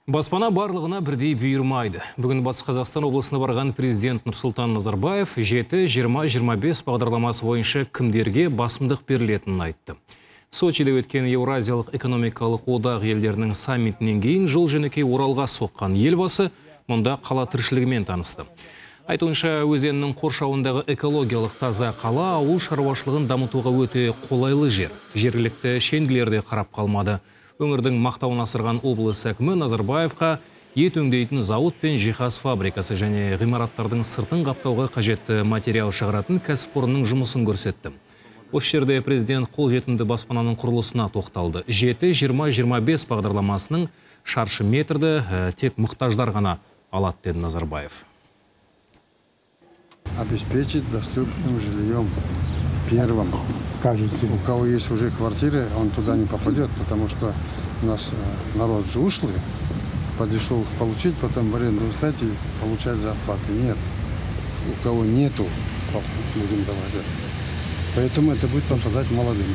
Баспана барлығына бірдей бұйырмайды. Бүгін Батыс Қазақстан облысына барған президент Нұрсұлтан Назарбаев 7-20-25 бағдарламасы бойынша кімдерге басымдық берілетінін айтты. Сочиде өткен Еуразиялық экономикалық одақ елдерінің саммитінен кейін жол-жөнекей Оралға соққан елбасы мұнда қала тіршілігімен танысты. Айтуынша, өзеннің қоршауындағы экологиялық таза қала ауыл шаруашылығын дамытуға өте қолайлы жер. Жергілікті шенділерде қарап қалмады. Өңірдің мақтауын асырған облыс әкімі Назарбаевқа ет өңдейтін зауыт пен жиһаз фабрикасы және ғимараттардың сыртын қаптауға қажетті материал шығаратын кәсіпорынның жұмысын көрсетті. Осы жерде президент қолжетімді баспананың құрылысына тоқталды. 7-20-25 бағдарламасының шаршы метрді тек мұқтаждар ғана алады, деді Назарбаев. Обеспечить доступным жильем первым. У кого есть уже квартиры, он туда не попадет, потому что у нас народ же ушлый, по дешевых получить, потом в аренду сдать и получать зарплаты. Нет. У кого нету, будем давать. Поэтому это будет попадать молодым.